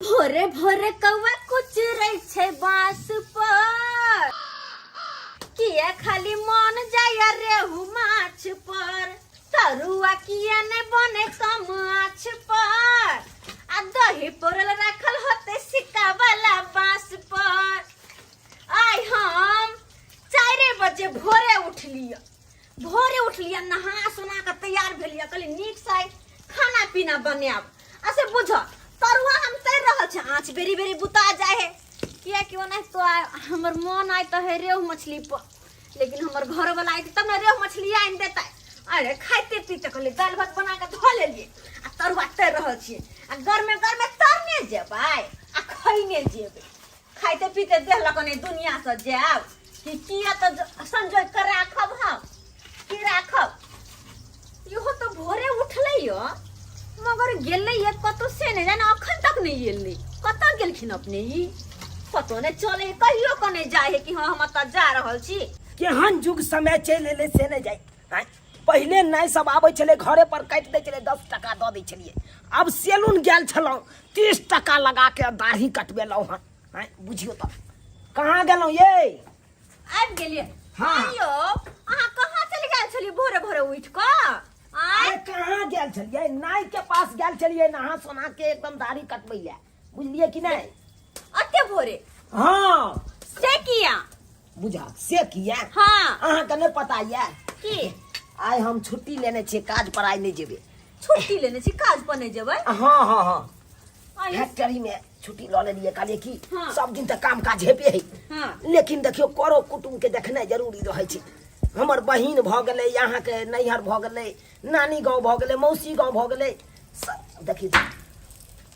भोरे भोरे कौआ कुचरै छै बांस पर, किया खाली मन जाया रेहू माछ पर। तरुआ किया ने बने कम आँच पर, आ दही पोरल रखल होते सिक्का वाला बांस पर। आइ हम 4 बजे भोरे उठलिया नहा सोना के तैयार भेलिया, कहली नीक से खाना पीना बनाब। ऐसे बुझ तरुआ हम तैर रहल छै, आँच बेरी बेरी बुता जाए है। किया क्यों नहीं तो हमर मन आय तो है रेहू मछली पर, लेकिन हमर घर वाला आय तब ना रेहू मछली आइन देता। अरे खाइते पीते कहली दाल भात बना के धो लेलिए आ तरुआ तैर रहल छिए। आ घर में तरने जेबै आ खइने जेबै, खाइते पीते देहलक नहीं दुनिया से जाब कि किया तो संजोय कर राखब हम की राखब। इहो तो भोरे उठले यो मगर गेले ये कतो से नहीं जाने, अखन तक नहीं गेले। कत गेलखिन अपने ही पतो नहीं चले, कहियो को नहीं जाए है कि हां हम त जा रहल छी। केहन जुग समय चले ले से नहीं जाए। पहले नहीं सब आबै छले घरे पर काट दे छले, 10 टका द दे छलिए। अब सैलून गेल छलौ 30 टका लगा के दाढ़ी कटबेलौ हन। बुझियो त कहां गेलौ ये? आबि गेलिए। हां आइयो अहाँ कहां चल गेल छली भोरे भोरे उठ क? अरे कहां गेल छलिए? नाई के पास गेल छलिए नहा सोना के एकदम दाढ़ी कटबैले, बुझलिए कि नहीं? अते भोरे? हां से किया बुझा से किया। हां अहाँ के नहीं पता ये की आइ हम छुट्टी लेने छे, काज पर आइ नहीं जेबे। छुट्टी लेने छी, काज पर नहीं जेबै? हां हां हां आइयो फैक्ट्री में छुट्टी ल लेलिए, कहलिए कि हाँ। सब दिन तक काम काज हेबे है। हां लेकिन देखियो करो कुटुम के देखनाइ जरूरी रहे छै। हमर बहिन भ गेलै, यहाँ के नैहर भ गेलै, नानी गांव भ गेलै, मौसी गांव भ गेलै, सब देखिए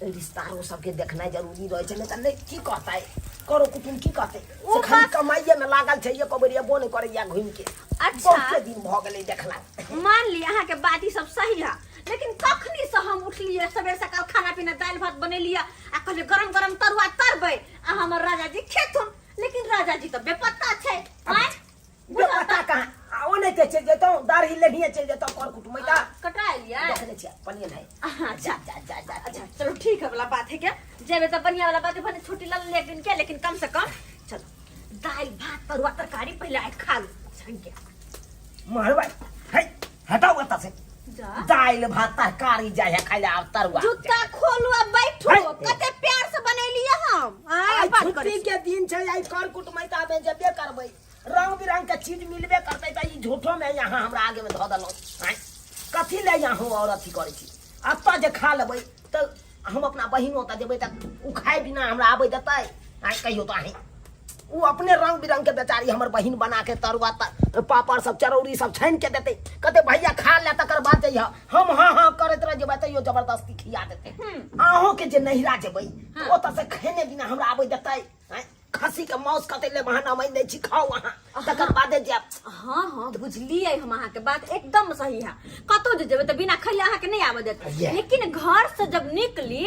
रिश्तेदारों सबके देखनाइ जरूरी रहे छै। नहीं त नहीं की कहतै करो कुटुम की कहतै? ओ से खाली बात- कमाइए में लागल छै, ये कबरिया एबो नहीं करैया घुम के। अच्छा। बहुते दिन भ गेलै देखला। मान ली अहाँ के बात ई सब सही है, लेकिन कखनी से हम उठलिए सबेर सकाल खाना पीना दाल भात बनेलिए आ कहले गरम गरम तरुआ तरबै आ हमर राजा जी खेथुन, लेकिन राजा जी तो बेपत्ता छै। ये पता कहाँ ओ नहीं चल जेतौ, दाढ़ी लेनिए चल जेतौ कर कुटुम इता कटा लिया। देखने छियै पनिए नहीं। अच्छा जा जा जा अच्छा चलो ठीक है वाला बात है क्या, जेबे तो बढ़िया वाला बात है। भने छुट्टी ले लेकिन क्या, लेकिन कम से कम चलो दाल भात तरुआ तरकारी पहले आज खा लो छन के। मारवा है हटाओ बता से जा दाल भात तरकारी जाय है खाइले आ तरुआ। जूता खोलू आ बैठो, है। कते प्यार से बनेलिए हम। आई बात छुट्टी करी के दिन छै, आई कर कुटुमैता में जबे करबै, रंग बिरंग के चीज मिलबे करतै त ई झूठो में यहाँ हमरा आगे में ध देलौ। कथी ले यहाँ और अथी करै छी? अत्ता जे खा लेबै त हम अपना बहिनो त देबै त उ खाए बिना हमरा आबै देतै? कहियो त अहीं उ अपने रंग बिरंग के बेचारी हमर बहिन बना के तरुआ पापड़ सब चरौरी सब छान के देते, कहते भैया खा ले तकर बाद जइहा। हम हाँ हाँ करैत रह जेबै तैयो जबरदस्ती खिया देते। अहों के जे नहिरा जेबै ओ त से खेने बिना हमरा आबै देतै? खस्सी के मांस कते ले बहाना मैं नहीं छी, खाओ वहां तकर बादे जाब। हाँ हाँ बुझलिए हम अहाँ के बात एकदम सही है। कतो जे जेबै त बिना खैले अहाँ के नहीं आवे देते, लेकिन घर से जब निकली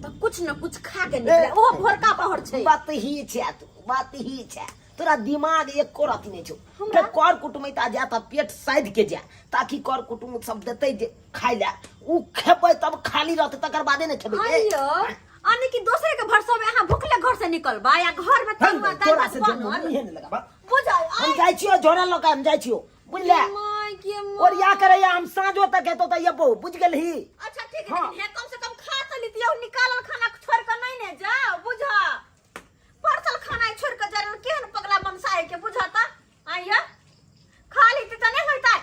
तो कुछ न कुछ खा के निकले, ओहो भोरका पहर छै। बात ही छै, तू बात ही छै, तोरा दिमाग एक को रति नहीं छौ। के कर कुटुमैता जा त पेट साइड के जा, ताकि कर कुटुम सब देतै जे खाइ ले, उ खेबै तब खाली रहतै तकर बादे ने खेबै। अइयो आने की दूसरे के भरोसे में अहाँ भूखले घर से निकलबा या घर में तरुआ दाल तोरा भात से बनल जरूरी है न लगाबा। बुझाय। हम जाइ छियो झोरा ल के हम जाइ छियो, बुझले? माय के और या करे हम साँझो तक हेतो त ये बहु बुझ गेलही। अच्छा ठीक है, हाँ। लेकिन कम से कम खा त लीतियो, निकालल खाना छोड़ के नहीं ने जाओ, बुझा परसल खाना छोड़ के जरूर केहन पगला बमसाए के बुझाता। आइया खा लीती त नहीं होइता।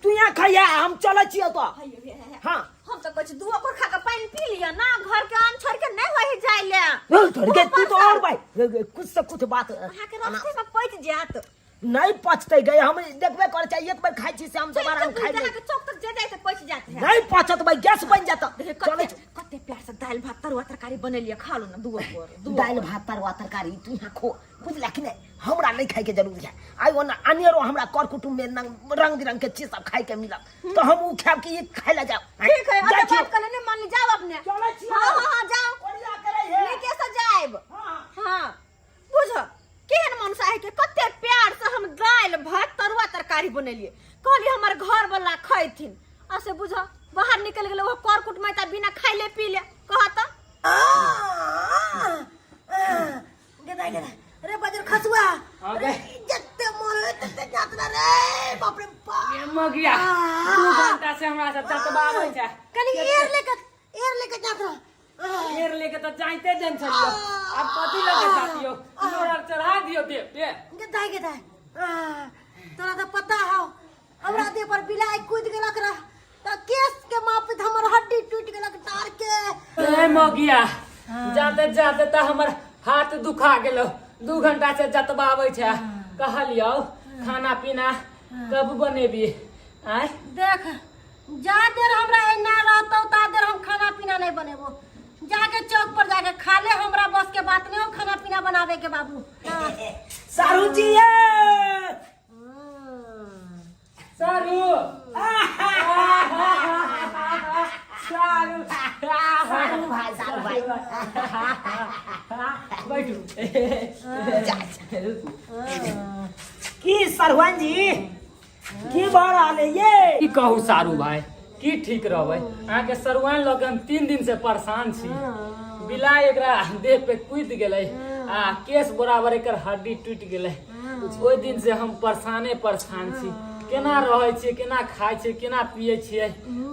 तू यहाँ खाइया हम चले छियो तो। हाँ हम तो कुछ दुआ पर खा के पानी पी लिया ना, घर के आम छोड़ के नहीं वही जाय ले। छोड़ के तू तो और भाई कुछ से कुछ बात अहाँ के रास्ते में पच जात नहीं पचते गए, हम देखबे करे चाहिए एक बार खाई छी से हम दोबारा हम खाई के चौक तक जे जाए त पच जात है। नहीं पचत भाई गैस बन जाता। चले कते प्यार से दाल भात तरुआ तरकारी बनेलिए, खा लो ना दुआ पर। दाल भात तरुआ तरकारी तू यहाँ खो, बुझला कि नहीं? हमरा नहीं खाई के जरूरी है। आई ओना अनेरो हमरा कर कुटुम में रंग बिरंग के चीज सब खाई के मिला, तो हम उ खाब के ये खाई ला जाओ। ठीक है अच्छा बात करने मान ली जाओ अपने। चले छियो। हां हां हां जाओ, बढ़िया करे है। लेके से जाएब। हां हां बुझ केहन मन साहे के कते प्यार से हम दाल भात तरुआ तरकारी बनेलिए, कहली हमर घर वाला खैथिन। ऐसे बुझ बाहर निकल गेले वो कर कुटमैता बिना खाइले पीले कहता लेके तो जाइते जन छलियो अब कथी लगे जातियो लोड़ा चढ़ा दियो दे पे के दाई तोरा तो पता हो हमरा देह पर बिलाई कूद गेलक रह तो केस के माप हमर हड्डी टूट गेलक तार के ए मोगिया जाते जाते तो हमर हाथ दुखा गेलो 2 घंटा से जतबाबै छै कहलियो खाना पीना कब बनेबी आय देख जा देर हमरा एना रहतौ ता देर हम खाना पीना नहीं बनेबो जाके चौक पर जाके खा ले हमरा बस के बात नहीं हो खाना पीना बनावे के बाबू सारू जी सारू सारू भाई बैठू की सरहुआन जी की भऽ रहल है ये की कहू सारू भाई की ठीक रहबै अहाँ के सरुआन लग हम 3 दिन से परेशान छी बिलाइ एकरा देह पे कूद गेलै आ केस बराबर एकर हड्डी टूट गेलै ओइ दिन से हम परेशान छी केना रहै छियै केना खाइ छियै केना पियै छियै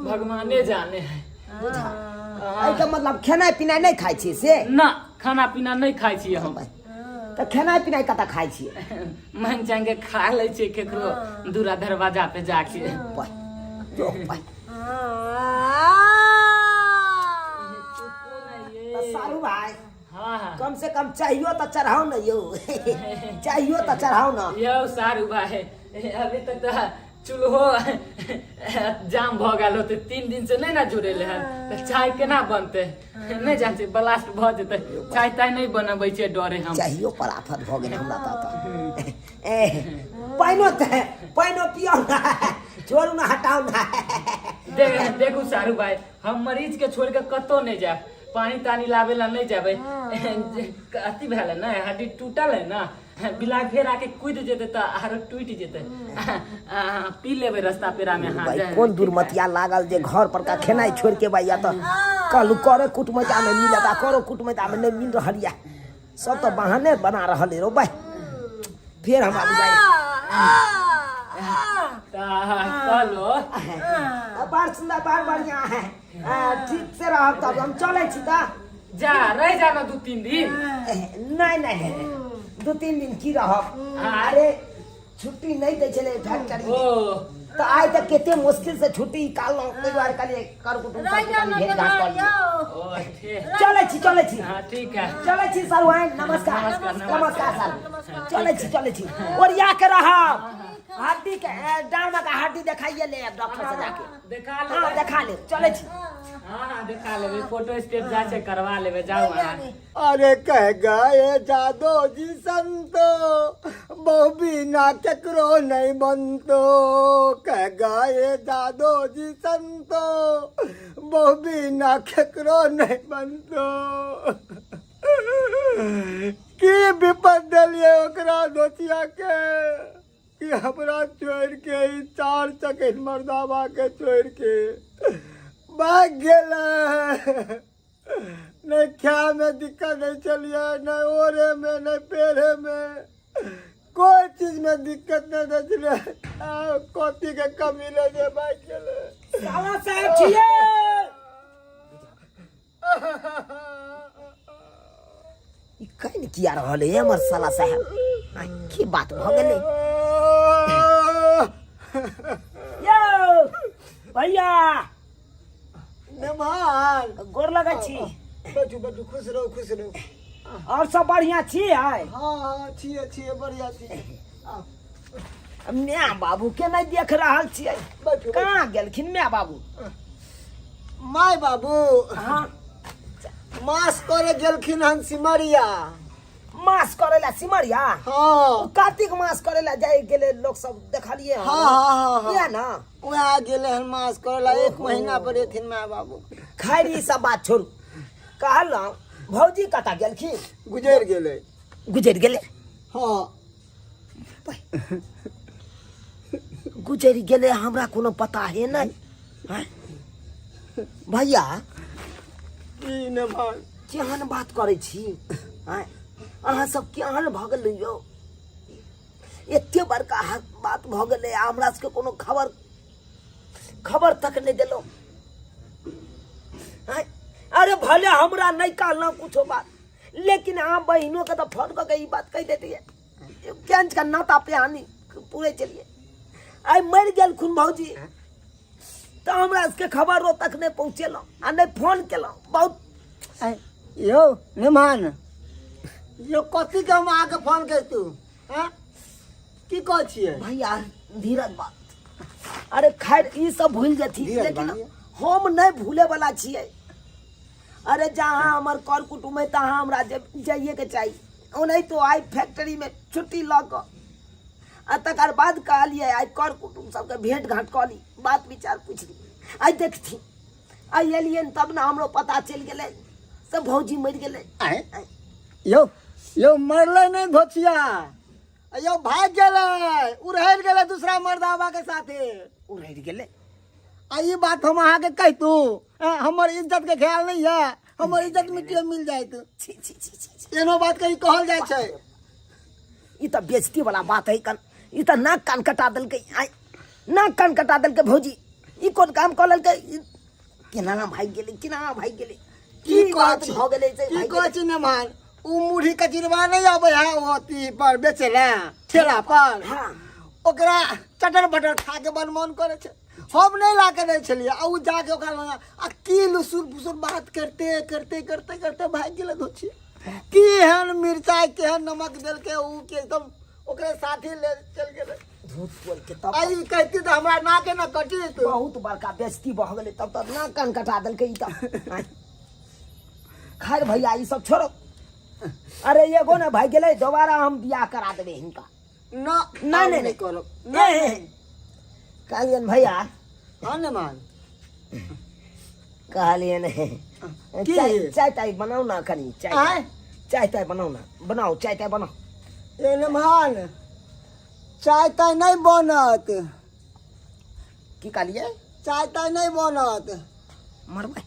भगवाने जाने है एहिके मतलब खेनाइ पिनाइ नहि खाइ छियै से ना खाना पीना नहि खाइ छियै हम तऽ खेनाइ पिनाइ कतऽ खाइ छियै मन चाहे खा लै छियै केकरो दूरा दरवाजा पे जाके जो पाइ सारू भाई हाँ कम से कम चाहियो तो चढ़ाओ ना यो चाहियो तो चढ़ाओ ना यौ सारू भाई अभी तक तो चूल्हो जाम भ गेल होते 3 दिन से नहीं ना जुड़ेले है तो चाय केना बनते नहीं जानते ब्लास्ट भ जेते चाय ताय नहीं बनबै छै डरे हम चाहियो पर आफत भ गेल हमरा त पाइनो पियो ना छोड़ू ना हटाओ ना देखू सारू भाई हम मरीज के छोड़ के कतो नहीं जाए पानी तानी लावे ला नहीं जाबे अति भेल ना हड्डी टूटल है ना बिला फेर आके कूद जेते त आरो टूट जेते पी लेबे रास्ता पेरा में हां भाई कोन दुर्मतिया लागल जे घर पर का खेनाइ छोड़ के भाई या त कल करे कुटमैता में मिलता करो कुटमैता में नहीं मिल रहल या सब तो बहाने बना रहल रो भाई फिर हम आबि जाए चलो बार सुंदर बार बढ़िया है ठीक से रह तब हम चले छी त जा रह जाना 2-3 दिन नहीं 2-3 दिन की रहब अरे छुट्टी नहीं दै छले फैक्ट्री तो आइ तक केते मुश्किल से छुट्टी निकाललौ तै दुआरे कहलिए कर कुटुम सब भेट घाट कर लियो चले छी हां ठीक है चले छी सरवाइन नमस्कार सर चले छी और या के रहब हड्डी के डांड में का हड्डी दिखाइए ले डॉक्टर से जाके दिखा ले चले छी हां दिखा लेबे फोटो स्टेट जाके करवा लेबे जाओ वहां अरे कह गए जादो जी संतो बहु बिना केकरो नहीं बनतो कह गए जादो जी संतो बहु बिना केकरो नहीं बनतो की विपद दिलिए ओकरा दोतिया के कि हमरा छोड़ के 4 चकेट मर्दावा के छोड़ के भाग गेला नहीं क्या में दिक्कत नहीं चलिए नहीं ओरे में नहीं पेरे में कोई चीज में दिक्कत नहीं चले कथी के कमी ले जे भाई गेले साला साहब छिए ई कहीं किया रहल है हमर साला साहब की बात भ गेलै यो भैया नमान गोर लगै छी बैठू खुश रहो और सब बढ़िया छी है हाँ छिए बढ़िया छिए म्या बाबू के नहीं देख रहल छियै बैठू कहाँ गेलखिन म्या बाबू माय बाबू हाँ मास करे गेलखिन हन सिमरिया मास करेला सिमरिया हाँ कार्तिक मास करेला जाए गेले लोग सब देखलिए हाँ या ना वहाँ गेले हन मास करेला 1 महीना पर एथिन माय बाबू खैर ई सब बात छोड़ू कहलौ भौजी कता गेलखिन गुजर गेले हाँ गुजर गेले हमरा कोनो पता है नहीं हैं? भैया ई नमान केहन बात करे छी हैं? अहाँ सब केहन भ गेल यौ एते बड़का बात भ गेलै हमरा सबके कोनो खबर तक नहीं देलो हैं? अरे भले हमरा नहीं कहना कुछो बात, लेकिन आप बहनों का तो फोन करके ये बात कह देती है क्या का नाता पे आनी पूरे चलिए आई मर गया खुन भौजी तो हमरा इसके खबर रो तक नहीं पहुँचेलो आ नहीं फोन केलो बहुत यो मेहमान यो कथी के हम आके फोन कर तू हैं की कह छिए भैया धीरज बात अरे खैर ये सब भूल जाती धीरज लेकिन बानी। हम नहीं भूले वाला छिए अरे जहाँ हमार कर कुटुम है तहाँ हमरा जाइए के चाहिए नहीं तो आई फैक्ट्री में छुट्टी लग आ तकर बाद कहलिए आई कर कुटुम सबके भेंट घाट कऽ ली बात विचार पूछ ली आई देखती आई एलिए तब ना हमरो पता चल गए सब भौजी मर गए यो मरले नहीं धोचिया यो भाग गेले उड़हर गेले दूसरा मर्दावा के साथे उड़हर गेले आ ये बात हम अहाँ के कह तू हमर इज्जत के ख्याल नहीं है हमर इज्जत मिट्टी में मिल जाए तू छी छी छी छी एनो बात कहीं कहल जाए छै ई तो बेइज्जती वाला बात है कन ई तो नाक कान कटा दल के आई नाक कान कटा दल के भौजी ई कोन काम कऽ लल के केना भाग गेले केना भाग गेले की बात कहछि भ गेले से की भाग कहछि ने मान उ मुढ़ी कचरवा नहीं आबे है ओती पर बेचेला ठेला पर हां ओकरा चटर बटर खा के मन मन करे छै हम नहीं ला के नहीं छलिए आ उ जाके ओकरा लगा आ की लुसुर फुसुर बात करते करते करते करते भाग गेले धोछि की हन मिर्चाई केहन नमक देल के उ के एकदम ओकरे साथी ले चल गेले झूठ बोल के तब आई कहती तो हमरा नाके न कटी तो बहुत बड़का बेइज्जती भ गेले तब तक नाक कान कटा दल के ई त खैर भैया ई सब छोड़ो अरे एगो ना भाग गेले दोबारा हम बियाह करा देबे हिनका नहीं नहीं करो नहीं कहलियन भैया हाँ न मान कहलियन की? चाय ताय बनाओ ना कनी आय? चाय ताय बनाओ ना बनाओ चाय ताय बनाओ ये न मान चाय ताय नहीं बनत की कहलिए चाय ताय नहीं बनत मरबै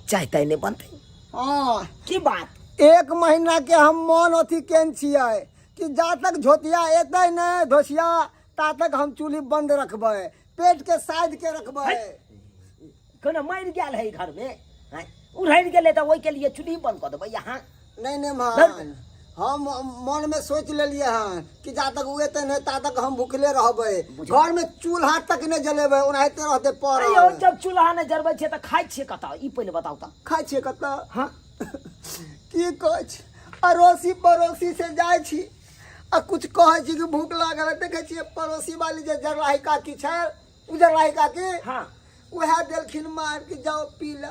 चाय ताय नहीं बनते हाँ की बात 1 महीना के हम मन अथी केन छियै कि जा तक झोतिया एतै नहीं धोसिया ता तक हम चूल्ही बंद रखबै पेट के साइड के रखबै कोनो मर गेल है घर में हैं? उड़हर गेले तो ओई के लिए चूल्ही बंद कर देबै यहाँ नहीं नहीं मान हम मन में सोच लेलिए हन कि जा तक उ एतै नहीं ता तक हम भूखले रहबै घर में चूल्हा तक नहीं जलेबै ओनाहिते रहते पर अयो जब चूल्हा ने जरबै छै त खाइ छियै कतऽ ई पहिले बताउ त खाइ छियै कतऽ हाँ की कहै छी अड़ोसी पड़ोसी से जाइ छी आ कुछ कहै छी कि भूख लागल है देखै छियै पड़ोसी वाली जे जरलाही काकी छै उजरलाही काकी हाँ उएह देलखिन मार के जाओ पी ल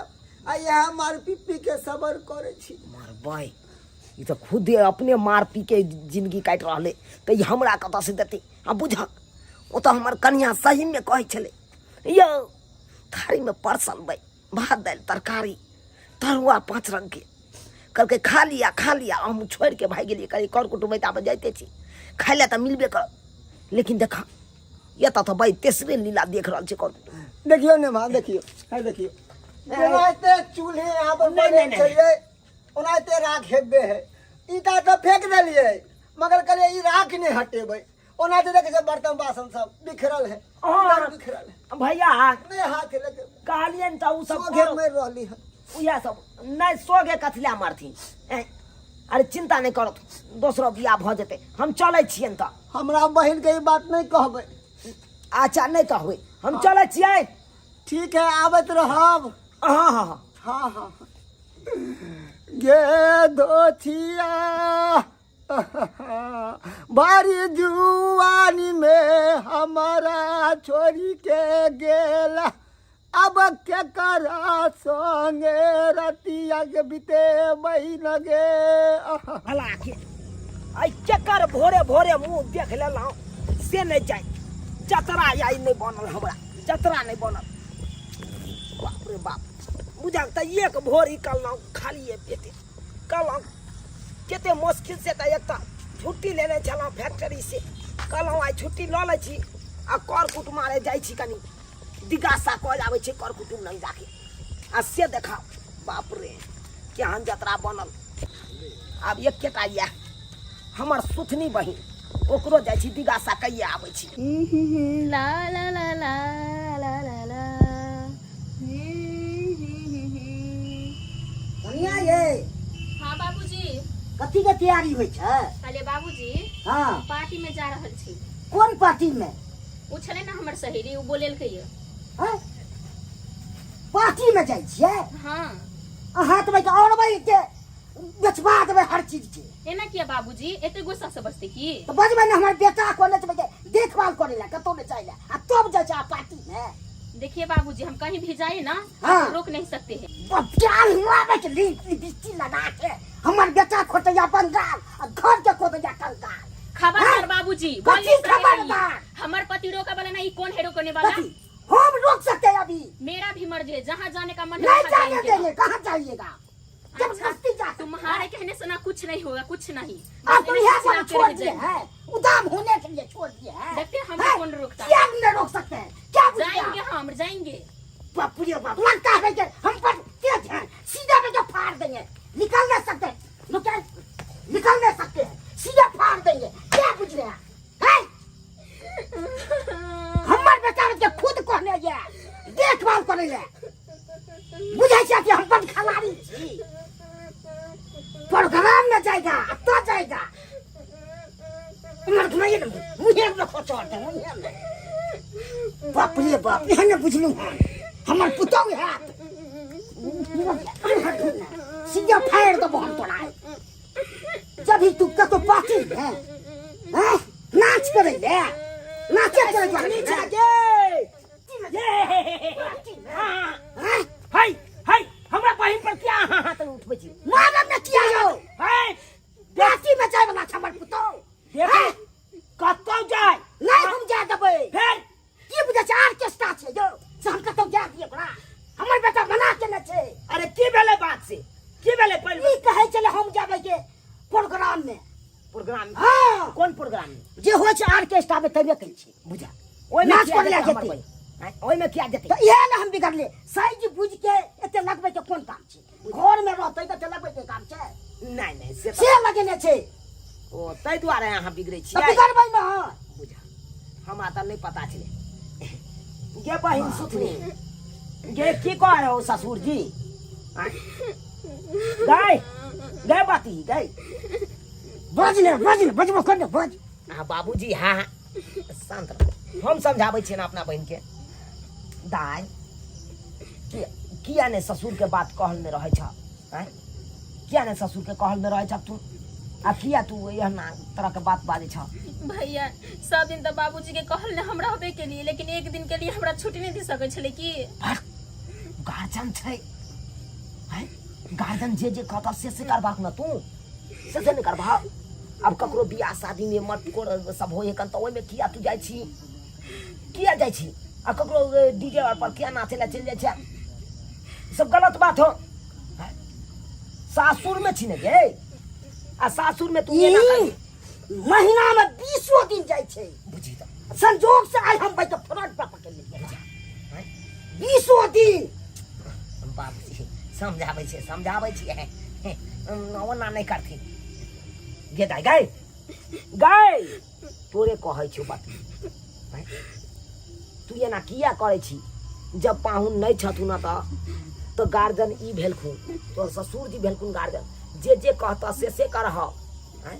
आ इएह मार पी पी के सबर करै छी मरबै ई तो खुद अपने मार पी के जिंदगी काटि रहले तो ई हमरा कतऽ से देतै आ बुझक ओ तो हमर कन्या सही में कहै छलै यौ थारी में परसल बै भात दालि तरकारी तरुआ 5 रंग के करके खा लिया हम छोड़ के भाग गेलिए कहीं कर कुटुम्ब में जाते छी खाय ला तो मिलबे कर लेकिन देखा ये तो भाई तेसरे लीला देख रहा कर देखियो ने मां देखियो है देखियो ओनाहिते चूल्हे यहाँ पर बने छलिए ओनाहिते राख हेबे है ईटा तो फेंक देलिए मगर कहलिए ई राख नहीं हटेबै ओनाहिते देखे छै बर्तन बासन सब बिखरल है बिखरल है भैया नहीं हाथ लगे कहलिए तो उ सब घेर में रहली है उहे सब नहीं सोगे कथला मारथिन अरे चिंता नहीं करत दोसरो बियाह भ जेतै हम चलै छियन त हमरा बहन के ई बात नहीं कहबै अच्छा नहीं कहबै हम चलै छियै ठीक है आबत रहब हाँ हाँ हाँ हाँ हाँ गे दोथिया बारी जुआनी में हमारा छोरी के गेला अब के करा संगे रतिया के बीते महीन गे भला के आई चक्कर भोरे भोरे मुंह देख लेलहुँ से नहीं जाए जतरा आई नहीं बनल हमरा जतरा नहीं बनल बाप रे बाप बुझल त एक भोर निकललहुँ खालिए पेटे कहलहुँ कते मुश्किल से त एक छुट्टी लेने छलहुँ फैक्ट्री से कहलहुँ आई छुट्टी लऽ लै छी आ कर कुट मारे जाइ छी कनी दिगासा कऽ आबै छै कर कुटुम नहीं जाके आ से देखाओ बाप रे केहन जतरा बनल आब एकेटा यऽ हमर सुथनी बहिन ओकरो जाइ छी दिगासा कहिए आबै छी ला ला ला ला ला ला ला कनिया ये हाँ बाबूजी। कथी के तैयारी होइ छै? कहले बाबूजी हाँ पार्टी में जा रहल छी। कोन पार्टी में? उ छले ना हमर सहेली, उ बोलेलकै ये। हैं? पार्टी में जाइ छियै? हाँ। अहाँ तऽ भाई और भाई के बेचबा देबै हर चीज के। एना किया बाबूजी, एते गुस्सा से बजते की? तो बजबै ना हमर बेटा कोने छै देखभाल करे ला कतो ने चाहिए आ तब जाइ छै पार्टी में। देखिए बाबूजी, हम कहीं भी जाए ना हाँ। रोक नहीं सकते हैं। बचाल मारे के लिपस्टिक लगा के हमर बेटा खोटैया बंगाल आ घर के खोटैया कंगाल। खबरदार हाँ? बाबूजी, कथी बोलिए सही खबरदार? रहिए। हमर पति रोका वाला नहीं, कौन है रोकने वाला? कथी हम रोक सकते हैं अभी? मेरा भी मर्जी है, जहाँ जाने का मन है नहीं वहाँ जाने जाएंगे। देंगे। कहाँ जाइएगा? जबरदस्ती जा सकते तुम्हारे हैं। कहने से ना कुछ नहीं होगा, कुछ नहीं। आप बस यहाँ ऐसे पर चिल्लाते छोड़ रह दिए जाएंगे। हैं, उदाम होने के लिए छोड़ दिए हैं। देखते हैं हमें हैं? कौन रोकता है। क्या नहीं रोक सकते हैं? क्या बुझ गया? जाएंगे, हम जाएंगे। बाप रे बाप, लगता है कि हम पर तेज हैं, सीधा पे जो फाड़ देंगे। निकल नहीं सकते, निकल नहीं सकते हैं, सीधा फाड़ देंगे। क्या बुझ रहे हैं? हैं? हमारे बेटा के खुद कहने ये देखभाल करे ले बुझे छै कि हम बड़ खिलाड़ी छी। प्रोग्राम में जाएगा तो जाएगा मर्द में मुझे रखो छोड़ दे मुझे। बाप रे बाप, यहाँ न बुझलू हमर पुतौह है सीधा फाड़ दो बहुत तोड़ा। जब ही तू कतो पार्टी है हैं नाच करे ले नाचे करे सुनी जा जागे हाय हाय हमरा बहिन पर क्या हाथ उठबै छी? मानव ने किया यो हाय पार्टी में जाए वाला हमर पुतौह देख कतौ जाय नहीं हम जा देबै। फेर की बुझे छै ऑर्केस्ट्रा छै यो से हम कतो जा दिए ओकरा हमर बेटा मना के न छै। अरे की भेलै बात से की भेलै पहिले ई कहै छले हम जाबै के प्रोग्राम में। प्रोग्राम हाँ कोन प्रोग्राम में? जे होइ छै ऑर्केस्ट्रा में तबे कहै छी बुझा ओइ में नाच किया करे जेतै हमर जेतै। बहिन? हैं? ओइ में किया जेतै? तो इहे ने हम बिगड़ले साइज बुझ के एते लगबै के कोन काम छै? घर में रहतै त लगबै के काम छै नहीं नहीं से से लगेने छै ओ तै दुआरे अहाँ बिगड़ै त छियै। बिगड़बै न। बुझा हमरा त नहीं पता छलै। गे बहिन सुथनी गे की कह रहे हो ससुर जी? हैं? गए गए बाती गए बजने बजबो कर दे बज। हाँ बाबूजी हाँ हाँ शांत रहो। हम समझाबै छियै ना अपना बहन के। दाय किया ने ससुर के बात कहल में रहे छ? हैं? किया ने ससुर के कहल में रहे छ तू? आ किया तू यह ना तरह के बात बाजे छ? भैया सब दिन तो बाबूजी के कहल ने हमरा होबे के लिए, लेकिन एक दिन के लिए हमरा छुट्टी नहीं दे सके छले की? गार्जियन छै हैं? गार्जियन जे जे कहता से करबाक न तू से नहीं करबा। अब ककरो बियाह शादी में मत को सब होए कन तो ओइ में किया तू जाय छी? किया जाय छी? आ ककरो डीजे पर किया नाचे ला चल जाय छै? सब गलत बात हो। हैं? सासुर में छी ने गे आ सासुर में तू ये ना करी। महीना में 20 दिन जाय छै बुझी त संजोग से आई हम भाई के फ्रंट पर पकड़ लिए हैं? 20 दिन। बाबूजी समझाबै छी ओना नहीं करती। गे दाई गए गए तोरे कहै छौ बात। हैं? तू ये ना किया करे छी? जब पाहुन नहीं छथु ना तो गार्जियन ई भेलखुन तोर ससुर जी भेलखुन गार्जियन जे जे कहता से करह। हैं?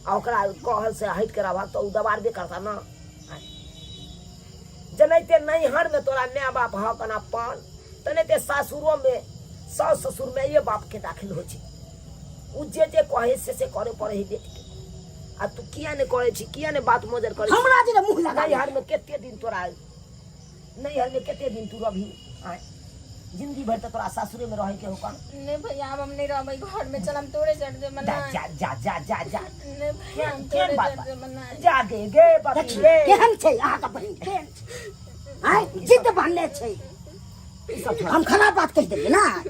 आ ओकरा कहल से हट के रहबा तो उ दबारबे करता ना। हैं? जनैते नैहर में तोरा माय बाप ह कना पान तनैते सासुरो में सास ससुर में ये बाप के दाखिल हो छी। उ जे कहे से करे पड़े ही बेटी के। आ तू किया ने करे छी? किया ने बात मजर करे छी? हमरा जे मुंह लगा नैहर में केते दिन तोरा नैहर में केते दिन तू रही? आय जिंदगी भर तो तोरा सासुरे में रहे के हो कन? नहीं भैया अब हम नहीं रहबै घर में, चल हम तोरे चढ़ दे मना। जा जा जा जा जा नहीं भैया हम केहन तोरे बात चढ़ दे मना। जा गे गे बाती गे केहन छै अहाँ का बहिन केहन छै? आय जिद बनले छै। ई सब छोड़ा हम खराब बात कह देलिए ना।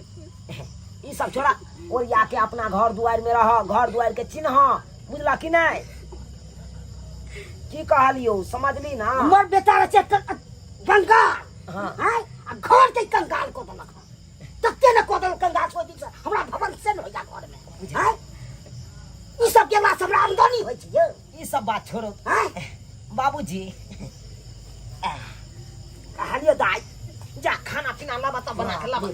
ई सब छोड़ा और या के अपना घर दुआर में रह। घर दुआर के चिन्ह बुझला कि नहीं? की कहलियो समझली ना? हमर बेटा रहे छै कंगाल। हाँ। हैं? आ घर के कंगाल को देलक तते न को देलक कंगाल छोड़ दी हमरा भवन से न हो जा घर में। हैं? ई सब के लाश हमरा आमदनी होइ छै यौ। ई सब बात छोड़ो। हैं? बाबूजी कहलियो दाई जा खाना पीना लाबा तब बना के लाबा।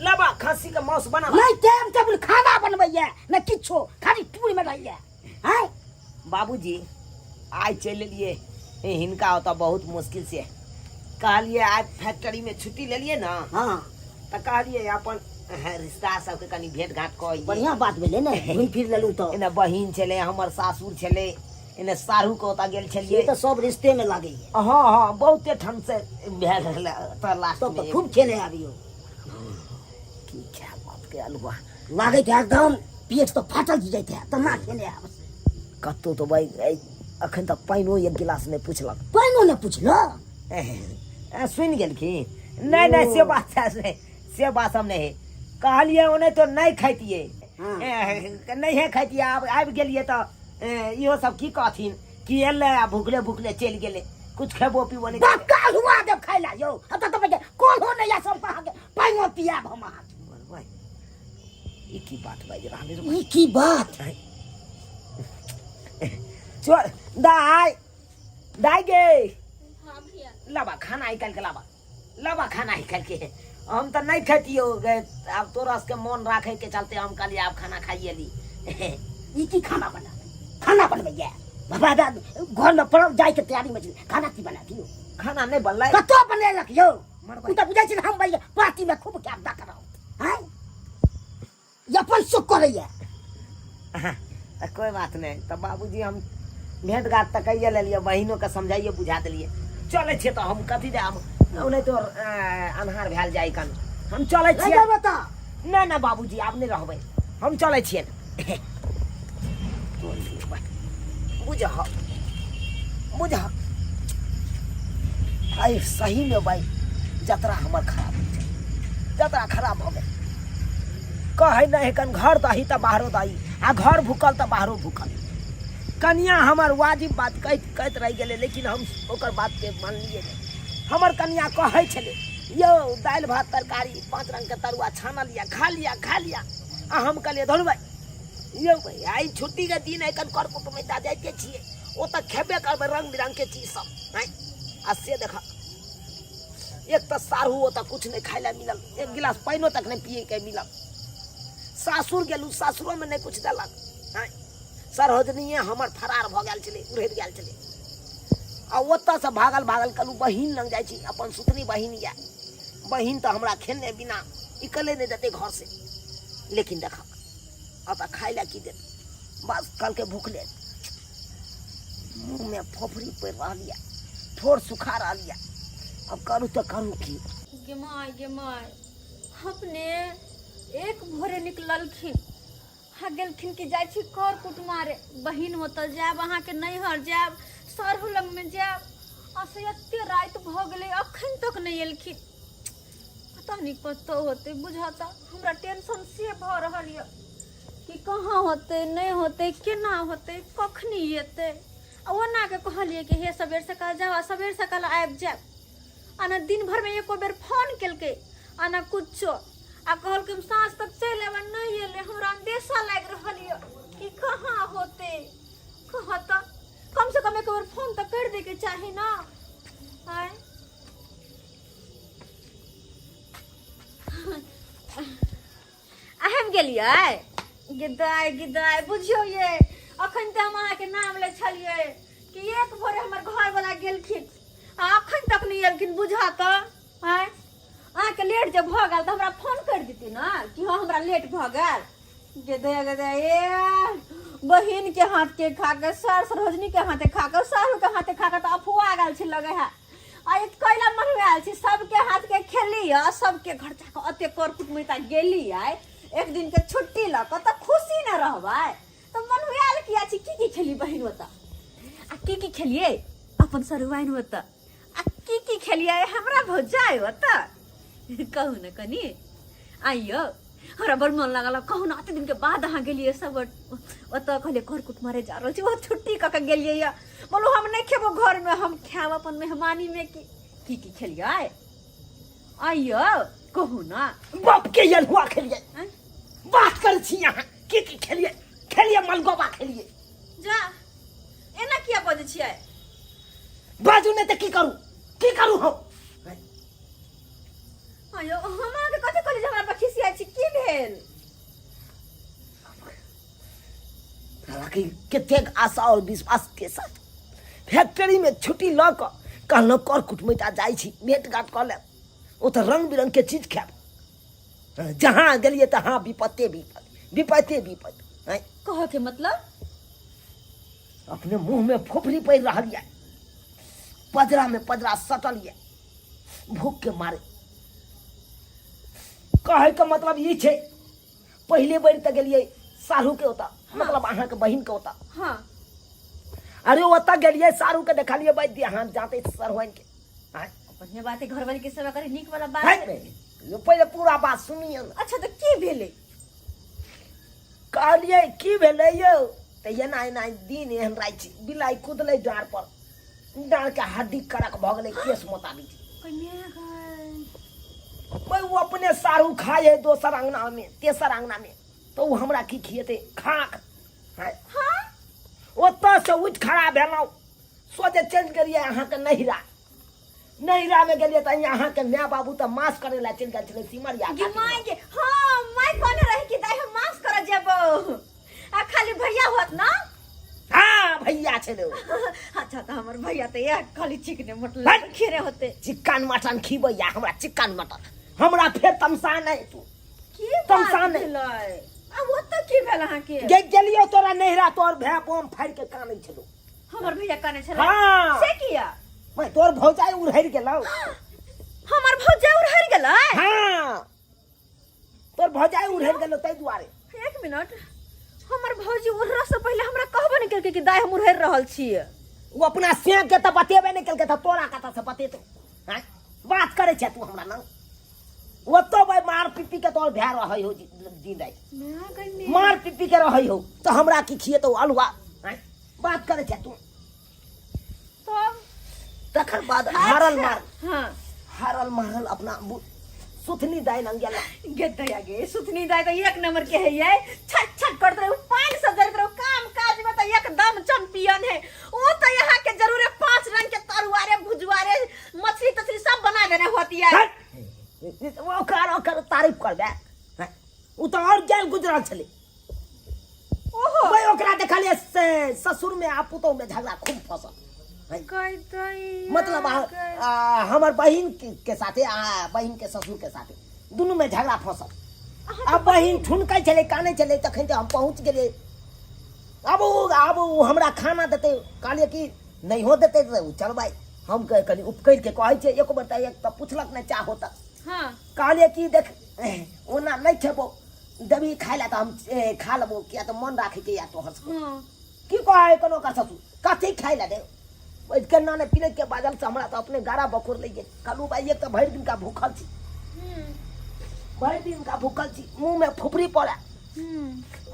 लबा खस्सी के मांस बना नहीं टाइम टेबल खाना बनबैया न किछो खाली टूर में रहिया हैं। बाबूजी आज चल लिए हिनका होता बहुत मुश्किल से कहलिए आज फैक्ट्री में छुट्टी ले लिए ना हां तो कहलिए अपन रिश्ता सबके कनी भेंट घाट कई बढ़िया बात भेले ने घूम फिर लेलू तो इने बहिन छले हमर सासुर छले इने सारू को ओता गेल ये छलिए तो सब रिश्ते में लागे है। हाँ हाँ बहुते ठंड से भेल रहले तो लास्ट तो में खूब खेले आबियो की क्या बात के अलवा लागे थे एकदम पेट तो फाटल जाए थे तो ना खेले आब कत्तो तो भाई अखन तक पाइनो एक गिलास नहीं पूछलक पाइनो ने पूछलो सुन गेल की नहीं नहीं से बात है से बात हम नहीं कहलिए ओने तो नहीं खाइतिए नहीं है खाइतिए अब आबि गेलिए तो इहो सब की कहथिन कि एले भूखले भूखले चल गेले कुछ खेबो पीबो नहीं बक्का हुआ जब खाइला यो अब तो बजे कौन हो नहीं या सब कहा के पाइनो पियाब हम भाई ई की बात भाई रहले रे ई की बात चल दाई दाई गे हाँ भैया लाबा खाना निकाल के लाबा खाना निकाल के हम तो नहीं खाती हो गए अब तोरा के मन रखे के चलते हम कहलिए आप खाना खाइए ली ई की खाना बनबैया बाबा घर में पड़ल जाए के तैयारी में खाना की बना दियो खाना नहीं बनला कतो बनेलक यो तू तो बुझै छी हम भाई पार्टी में खूब क्या दा कराओ हैं या पैसो करैया कोई बात नहीं तो बाबूजी हम भेंट घाट तक कहिए ले लिए बहिनों के समझाइए बुझा दिलिए चले छे तो हम कथी दे हम नहीं तो अन्हार भेल जाई कन हम चले नहीं छिए बता नहीं ना बाबूजी आप नहीं रहबै हम चले छिए बुझ आई सही में भाई जतरा हमर खराब हो जाए जतरा खराब हो गए कहे नहीं कन घर दही तो बाहरो दही आ घर भूखल तो बाहरो भूखल कनिया हमर वाजिब बात कहत रह गेले लेकिन हम ओकर बात के मान लिए हमर कनिया कहे छले यो दाल भात तरकारी 5 रंग के तरुआ छाना लिया खा लिया आ हम कहलिए धोल भाई यो भाई आई छुट्टी के दिन है कन कर कुटुम में जाए के छिए ओ तक खेबे करबे रंग बिरंग के चीज सब हैं आ से देखा एक तो सारू हो तो कुछ नहीं खाइला मिलल एक गिलास पाइनो तक नहीं पिए के मिलल सासुर गेलू सासुरो में नहीं कुछ देलक हैं सरहजनिए हमर फरार भ गेल छले उड़ैत गेल छले आ ओतऽ से भागल कलू बहिन लग जाइ छी अपन सुतनी बहिन या बहिन तो हमरा खेने बिना निकले नहीं देते घर से लेकिन देखा अब खाई ला की दे बस कल के भूख ले मुंह में फोफरी पे रह लिया ठोर सुखा रह लिया अब करूँ तो करूँ की गेमाय अपने एक भोरे निकललखिन हाँ गेलखिन कि जाइ छी कर कुट मारे बहिन होतल जायब अहाँके नैहर जायब सरहु लग में जायब आ से एते रात भ गेलै अखन तक नहीं एलखिन पता नहीं कतौ होते बुझाता हमरा टेंशन से भ रहल य कि कहाँ होते नहीं होते केना होते कखनी एते आ ओना के कहलिए कि हे सबेर सकाल जाओ सबेर सकाल आबि जायब आना दिन भर में एको बेर फोन केलकै आना कुछो आ कहल कि साँझ तक चलि आब नहीं एले हमरा अंदेशा लाग रहल य कि कहाँ होते कहता कम से कम एक बार फोन तो कर दे के चाहे ना आय अहम गेलियै गिदाय बुझियो ये अखन त हम अहाँ के नाम ले छलिए कि एक भोरे हमर घर वाला गेलखिन आ अखन तक नहीं एलखिन बुझा त आय अहाँ के लेट जब भ गेल त हमरा फोन कर देती ना कि हां हमरा लेट भ गेल गिदाय ए बहिन के हाथ के खा के सरहजनी के हाथे खा के सारू के हाथे खा के तो अफुआ गेल छी लगे है आ इत कैला मनवाल छी सबके हाथ के खेली आ सबके घर जाके अते कर कुटमिता गेली आय एक दिन के छुट्टी ल क त खुशी न रहबै तो मनवाल किया छी की खेली बहिन होता आ की खेलिए अपन सरुवाइन होता आ की खेलिए हमरा भौजाई होता कहू न कनी आइयो हमरा बड़ मन लागल कहू ना अते दिन के बाद अहाँ गेलिए सब ओतऽ कहलिए कर कुट मारे जा रहल छी ओ छुट्टी क के गेलिए या बोलो हम नहीं खेबो घर में हम खाब अपन मेहमानी में की खेलिए आइयो कहू ना बाप के यलहुआ खेलिए बात कर छी यहाँ की खेलिए मलगोबा खेलिए जा एना किया बजे छियै बाजू ने त की करू हम आयो हमरा के कथि कहली जे हमरा पर हालांकि कतेक आशा और विश्वास के साथ फैक्ट्री में छुट्टी ल क कहलहुँ कर कुटमैता जाइ छी भेंट घाट कऽ लेब ओ तऽ रंग बिरंग के चीज खायब जहाँ गेलियै तहाँ विपत्ते विपत्ते हैं कह के मतलब अपने मुंह में फोफरी पड़ रहा है पजरा में पजरा सटल है भूख के मारे कहे के मतलब ये छे पहले बेर तक गेलिए सारू के होता मतलब अहाँ के बहिन के होता हाँ अरे ओता गेलिए सारू के देखलिए भाई ध्यान जाते सरवन के हैं बढ़िया बात है घर वाली के सेवा करे नीक वाला बात हैं है रे, ये पहले पूरा बात सुनिए ना अच्छा तो की भेले कहलिए की भेलै यौ त एना एना दिन एहन राइ छी बिलाई कुदलै डाँड़ पर डाँड़ के हड्डी कड़क भ गेलै केस मोताबिक कन्या गई भाई वो अपने सारू खाए है दोसर अंगना में तेसर अंगना में तो वो हमरा की खिएते खाक हैं हाँ ओतऽ से उठ खड़ा भेलहुँ सोचे चलि गेलिए अहाँ के नहिरा में गेलिए त अहाँ के माय बाबू त मास करे ला चलि गेल छलै सिमरिया गे माय गे हाँ माय कहने रही कि दाई हम मांस कर जेबो आ खाली भैया होत ना हाँ भैया छलै अच्छा तो हमर भैया तो एक खाली चिकने मटन भाई। खीरे होते चिकन मटन खिबैया हमरा चिकन मटन हमरा फेर तमसा नहीं तू की तमसा बात नहीं भेलै अब वो तो की भेल अहाँ के गेलियो तोरा नहिरा तोर भाय बम फाड़ के कानै छलो हमर भैया कने छलै हाँ। से किया मैं तोर भौजाई उड़हरि गेलौ हमर भौजा उड़हर गेलै हाँ तोर भौजाई उड़हरि गेलौ तै दुआरे एक मिनट हमर भौजी उड़हर से पहले हमरा कहबो नहीं केलकै कि दाई हम उड़हर रहल छियै वो अपना से के त बतेबे नहीं केलकै त तोरा कता से बतेतौ हैं बात करे छै तू हमरा न वो तो भाई मार पिपी के तोर भाय रहै हो दिन रात मैं गई मार पिपी के रहै हो तो हमरा की खिएतौ अलुआ हैं बात करे छै तू तब तखन बाद हारल मार हाँ हारल मारल अपना सुथनी दाई लंग गेला गे दया गे सुथनी दाई तो एक नंबर के है ये छट छट करत रहे पानी से जरत रहे काम काज में तो एकदम चैंपियन है वो तो यहाँ के जरूर 5 रंग के तरुआरे भुजवारे मछली तछली सब बना देने होती है वो कर तारीफ कर दे हैं? वो तो और जेल गुजरल छले ओहो भाई ओकरा देखलिए ससुर में आ पुतोह में झगड़ा खूब फंसल हैं? कई दई मतलब हमर बहिन के साथे बहिन के ससुर के साथे दोनों में झगड़ा फंसल अब बहिन ठुनकै छले काने छले तखन तो हम पहुंच गेले अब वो हमरा खाना देते कहलिए कि नहीं हो देते तो चल भाई हम कनी उपकर के कहै छै एक बेर त एक त पुछलक नहीं चाहो त हाँ कहलिए कि देख ओना नहीं खेबो देवी खाइ ला त हम खा लेबो किया तो मन राखे के या तोहर से हाँ की कहै कोनो का ससुर कथी खाइ ला दे केना ने पीले के बाजल से हमरा तो अपने गारा बकुर ले गे कहलू भाई एक तो भर दिन का भूखल छी भर दिन का भूखल छी मुंह में फुफरी पड़ा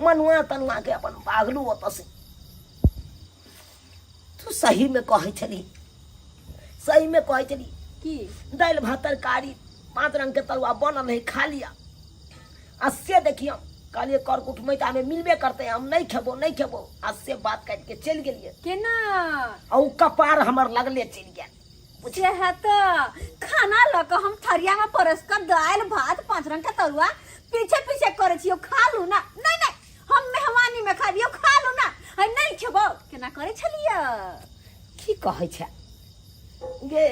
मनुआ तनुआ के अपन भागलू ओत से तू सही में कहै छली की दाल भात तरकारी 5 रंग के तरुआ बनल है खा लिया आ से देखिए कहलिए कर कुटमैता में मिलबे करते हम नहीं खेबो आ से बात काट के चल गेलिए केना आ उ कपार हमर लगले चल गया पूछे है तो खाना लक हम थरिया में परस कर दाल भात 5 रंग का तरुआ पीछे पीछे करे छियो खा लू ना नहीं हम मेहमानी में खा लियो खा लू ना है नहीं खेबो केना करे छलिए की कहै छै गे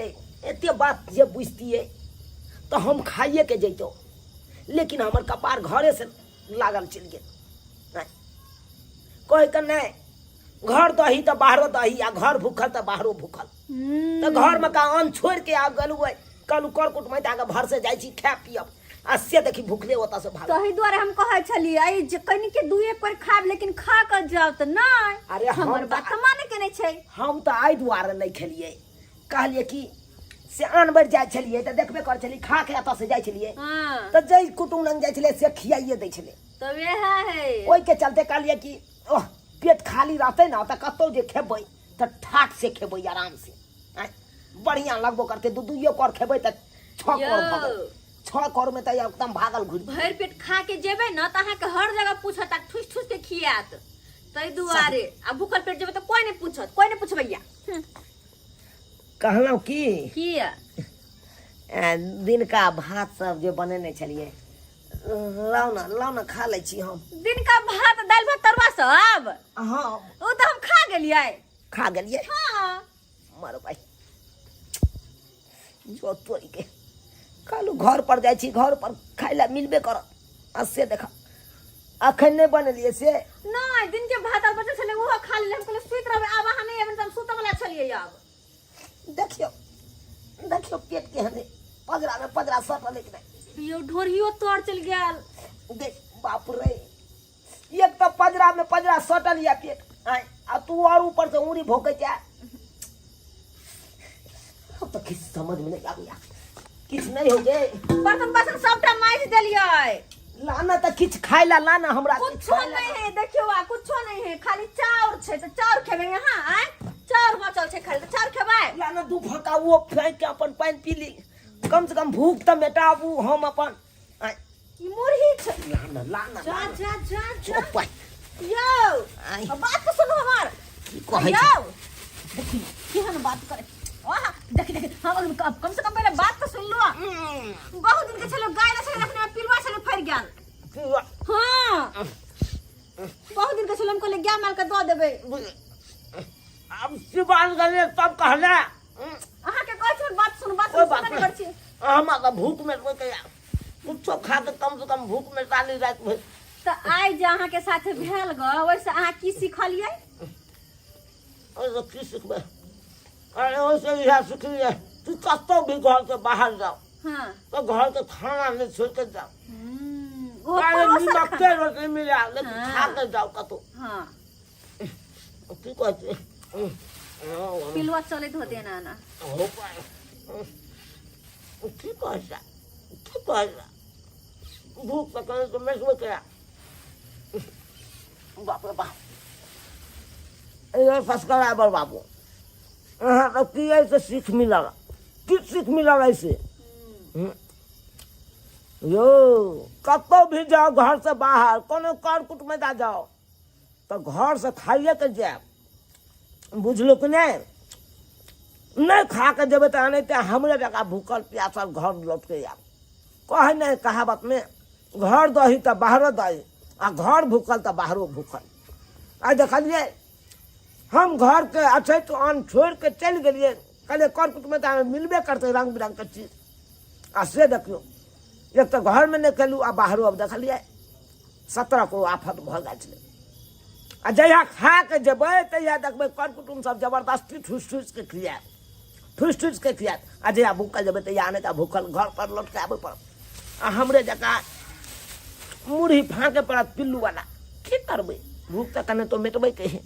एते बात जे बुझतिए तो हम खाइए के जैतो लेकिन हमर कपार घरे से लागल चल गेल कहे के नहीं घर दही तो बाहरो दही आ घर भूखल तो बाहरो भूखल तो घर में का अन्न छोड़ के आ गलू कलू कर कुटमैता के भर से जाइ छी खाय पियब आ से देखी भूखले ओता से भाग तही द्वारे हम कहै छलिए जे कनी के दुए पर खाब लेकिन खा कर जाओ त नहीं अरे हमर बात तो माने के नहीं छै हम तो आई दुआरे नहीं खेलिए कहलिए कि से आन बेर जाइ छलिए तो देखबे कर छलिए खा के एतऽ से जाइ छलिए हां तो जई कुटुम लंग जाइ छलिए से खियाइए दै छलिए तब है ओइ के चलते कहलिए कि ओह पेट खाली रहते ना तो कतौ जे खेबै तो ठाट से खेबै आराम से बढ़िया लगबो करते दुइयो कर खेबै तो 6 कर भगल 6 कर में तो एकदम भागल घुरी भर पेट खा के जेबे ना त अहाँ के हर जगह पूछत आ ठुस ठुस के खियात तई दुआरे आ भूखल पेट जेबे तो कोई नहीं पूछत कोई नहीं पूछबैया कहलौ कि किया दिन का भात सब जो बनेने छलिए लाओ ना खा लै छी हम। दिन का भात दाल भात तरुआ सब हाँ वो तो हम खा गेलिए। खा गेलिए। हाँ मारो भाई जो तोरी के कालू घर पर जाइ छी, घर पर खाइ ला मिलबे कर। आ से देखा अखन नहीं बनलिए से नहीं, दिन के भात और बचे छले वो खा ले। हम कहले सुत रहबे, आब अहाँ नहीं एबे हम सुत वाला छलिए। अब देखियो देखियो पेट के हने पजरा में पजरा सटल कि नहीं। यो ढोरियो तोड़ चल गेल। देख बाप रे, एक तो पजरा में पजरा सटल या पेट आय, आ तू और ऊपर से उंगली भोके जा। अब तो किस समझ में नहीं आया, किछ नहीं हो गए। बर्तन बासन सबटा माइज देलिए। लाना तो किछ खाइ ला, लाना हमरा कुछ नहीं है, देखियो आ कुछ नहीं है, खाली चाउर छे। तो चाउर खेबे यहाँ आय, चाउर बचल छे खाली, तो चाउर खेबे। लाना दू फका वो फेंक के अपन पानी पी ली, कम से कम भूख तो मिटाबू हम अपन। आय ई मुरही छे। लाना लाना जा लाना। जा जा जा चुप आय। यो आय। अब बात तो सुनो हमार। की कहै यो छी? देखी केहन बात करे। वाह देखी हम कम से कम पहले बात तो सुन लो। बहुत दिन के छलो गाय ले छले, अपने पिलवा छले फर गेल। हाँ बहुत दिन के छलो, हम कहले गाय माल के दो देबे। अब सिवान गले तब कहला अहाँ के कहै छी बात सुन, बात कोई सुन बात नहीं नहीं। कर छी। हमरा भूख में कोई कया कुछ खा के कम से कम भूख में डाली रात भर। तो आई जे अहाँ के साथे भेल ग, वैसे अहाँ की सिखलिए? और तो की सीखबे? अरे वैसे यह सीखलिए, तू कतो भी घर से बाहर जाओ हाँ तो घर के खाना नहीं छोड़ के जाओ। वो अरे परोसल निमक खा- के रोटी मिला लेकिन हाँ। खा के जाओ कतो। हाँ की कहते पिलवा चलित होते ना ना। हो पाए की कहता भूख पकड़े तो मैं सुबह क्या बाप रे बाप ये फसकरा बर बाबू। हाँ तो की ऐसे सीख मिला, किस सीख मिला ऐसे? यो कतो भी जाओ घर से बाहर, कोनो कर कुट में जा जाओ तो घर से खाइए के जाए, बुझलो कि नहीं खा के जब तो आने हमरे जगह भूखल प्यासल घर लौट के आब। कहे नहीं कहावत में घर दही तो बाहरो दही, आ घर भूखल तो बाहरो भूखल। आ देखलिए हम घर के अच्छे तो अन्न छोड़ के चल गए, कहले कर कुट में तो मिलबे करते रंग बिरंग के चीज। आ से देखियो एक तो घर में नहीं खेलू आ बाहरो अब देखलिए 17 को आफत भ गए। आ जहिया खा के जेबै तहिया देखबै कर कुटुम सब जबरदस्ती ठूस ठूस के खियात, ठूस ठूस के खियात। आ जहिया भूखल जेबै तहिया आने का भूखल घर पर लौट के आबे पड़त। आ हमरे जका मुरही फाँके पड़त पिल्लू वाला। की करबै, भूख तो कने तो मिटबै के है।